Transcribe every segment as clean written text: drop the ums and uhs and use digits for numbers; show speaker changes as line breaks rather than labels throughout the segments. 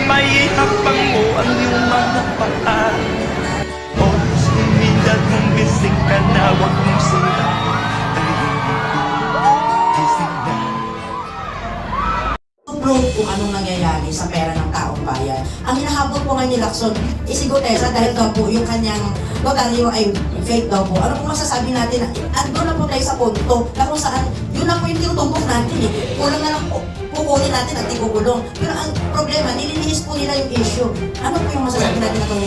Mayihapang mo ang iyong mga paan. Oras uminat mong gising ka na, wag mong sira. Gising na.
Prove kung anong nangyayari sa pera ng taong bayan. Ang hinahabol po ngayon ni Lacson, si Gutesa dahil daw po yung kanyang notaryo ay fake daw po. Ano po masasabi natin? Ando na po tayo sa punto na kung saan yun lang po yung tinutumbok natin eh. Kulang na lang po. Kukunin natin at ikukulong. Pero ang problema, nililinis po nila yung issue. Ano po yung masasabi natin na itong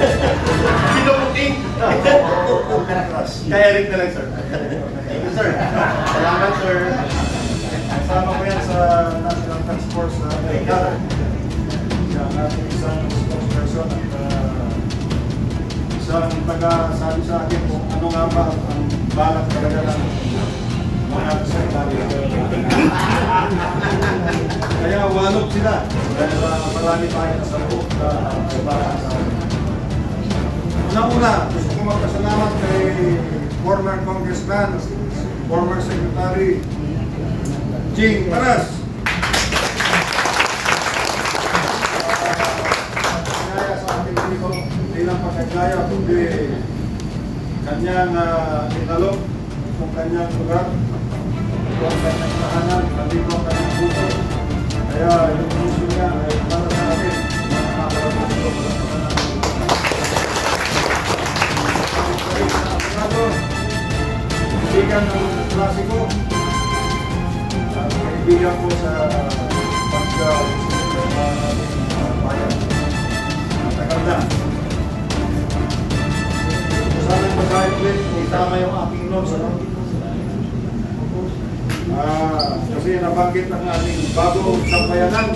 Pinuputing! Kaya Eric na lang, sir. Thank you, sir. Salamat, sir. Kasama ko yan sa National Task Force na Amerikana. Siya ang ating isang spokesperson at isang taga-sabi sa akin kung ano nga ba ang balak talaga ng mga sekretary. Kaya walog sila dahil marami tayo sa buong balak sa akin. Una-una, gusto ko magpasalamat kay former congressman, former secretary, Jing Paras. Pagkagaya sa ating dito, hindi lang pagkagaya, kundi kanyang italog, kung kanyang lugar, kung kanyang tahanan, nandito ang kanyang puso. Kaya yung puso niya ay para sa atin, mga nakakarating ito, kaibigan ng klasiko, kaibigan ko sa pagka-bayan. Matagal na. Sana yung pagka-clip, itama yung aking notes. Kasi nabanggit ng ating bagong sampayanan.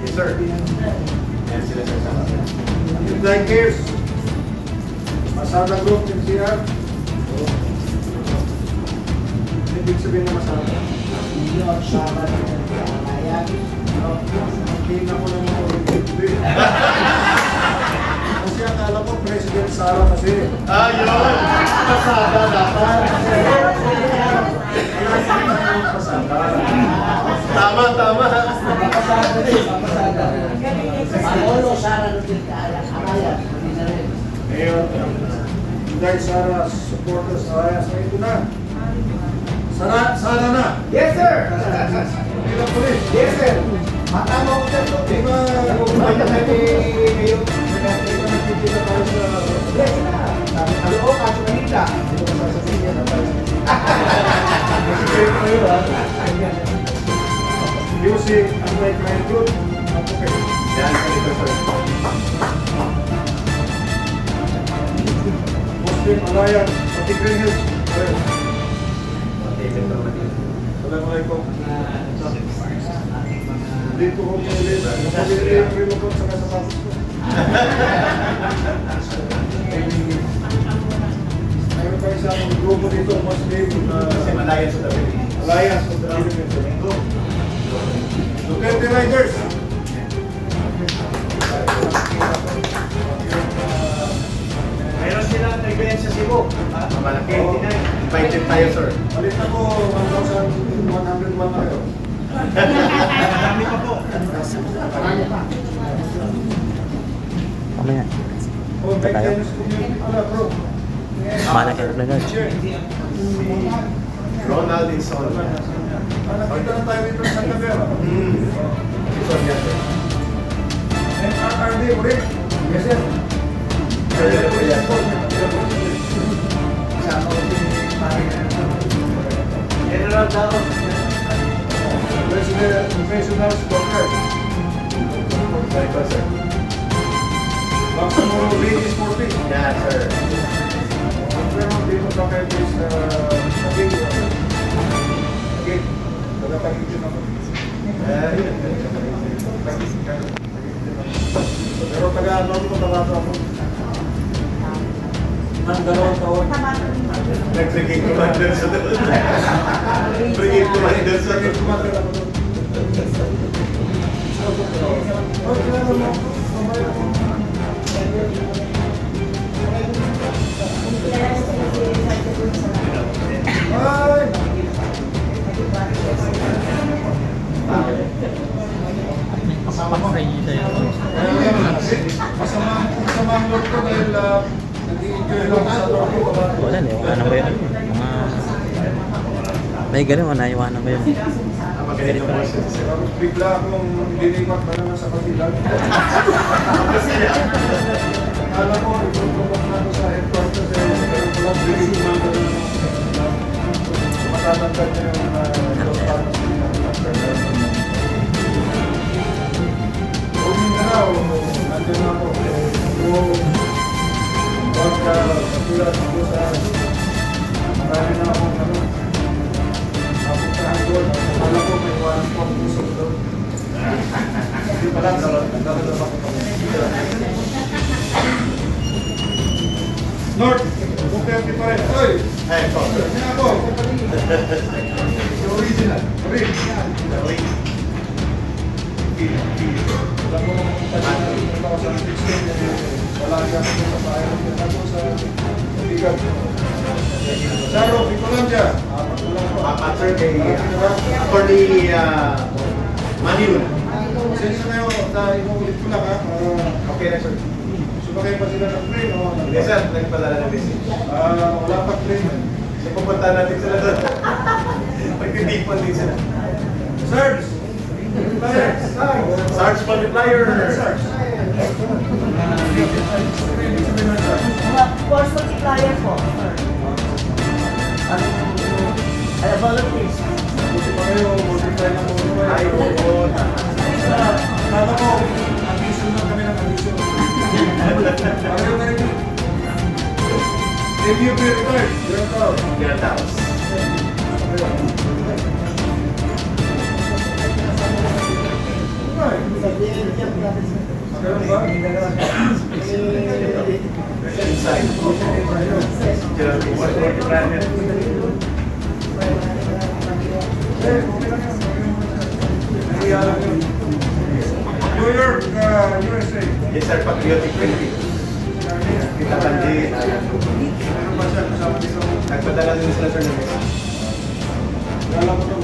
Yes, sir. Yes, sila sir. Yung 9 years, Masada Group, NCR. Ibig sabihin na masada. Hindi ako sama na kaya. Hindi na ko lang ako. Kasi akala ko President Sara kasi. Yun! Masada dapat. Masada. Tama. Dahil Sara, supporters sa Alliance. So, ito na. Sana na.
Yes, sir!
Hindi lang tuloy.
Yes, sir! Matama ko sir.
Di ba,
Kumaya kami ngayon.
nagkikita tayo sa...
Yes, na. Sabi sa loob, kaso Manila. Dito ka sa Sasiya na tayo.
Kasi kayo kayo, ha? Music, unlike my good. Okay.
Yan, ito sir.
Muslim Alliance, Pati Green Hills. Ayun. Assalamualaikum. Dito ko pinili. Pinili yung remote sa kasapatos ko. Mayroon tayo sa aming grupo dito, Muslim
Alliance of the Philippines.
Alliance of the Philippines. Duterte Riders.
Mayroon silang event sa Cebu. Malaki. Invited tayo, sir.
Palit ako 1,101 na kayo.
Marami pa po.
Mamaya.
Oh, maintenance community pala, bro.
Mana kayo na nun.
Chair.
Ronald Inson.
Nakita na tayo dito sa Cavera.
Inson yan, sir.
MRRD, ulit.
Yes, sir. General Dao.
Professional stalker.
Very good, sir.
Bangsamoro Ladies 40.
Yan, sir.
Pero dito pa kayo sa Tagig. Tagig. Taga-Tagig din ako. Pero taga-North ko talaga ako. Nang 2 taon.
Nag-brigade commander sa doon. Brigade commander sa doon.
Commander ako doon. Oh, kailangan mo. Mamaya ako. Ay!
Kasama ko kayo sa'yo.
Masama ang loob ko dahil nag-i-enjoy lang sa loob ko.
Wala na, iwanan ko yun. Mga... May ganun, wala, iwanan ko yun.
Tapos bigla akong dinipat pa naman sa Katilan. Akala ko, ipropropok na ako sa headquarters pero walang brigade commander na matatagdag na yung Mindanao, nandiyan na ako. Pagka katulad ako sa marami na akong napuntahan doon. Akala ko may iwanan ko ang puso doon. Hindi pala, nagdadalab ako kami. North, Duterte pa rin. Oy!
Ay, po, sir.
Yan ako. The original. Alam mo naman kung tayo na ako sa 16, wala niya ako sa bahay. Ako sa bigat. Saro, Picolandia.
Apat, sir, kay Attorney Manilun.
Pasensya kayo, inuulit ko lang ha.
Okay na, sir.
Sumakay pa sila ng plane o
Hindi, sir. Nagpadala ng message.
wala pa plane.
So, pupunta natin sila doon. Magtitipon din sila.
Sarge!
Sarge Multiplier!
Sarge!
Force multiplier po. Volunteers.
Buti pa kayo, multiply na mo.
Ay, oo.
Kala ko, ambisyon na kami ng ambisyon. Pareho na rin yun. If you be retired, you're proud.
Kaya tapos.
Meron ba?
Inside. Gerald Multiplier.
New York, USA.
Yes, sir. Patriotic Philippines. Kita Kandi.
Ano ba siya? Kasama dito.
Nagpadala din sila, sir, ng message.
Kala ko ito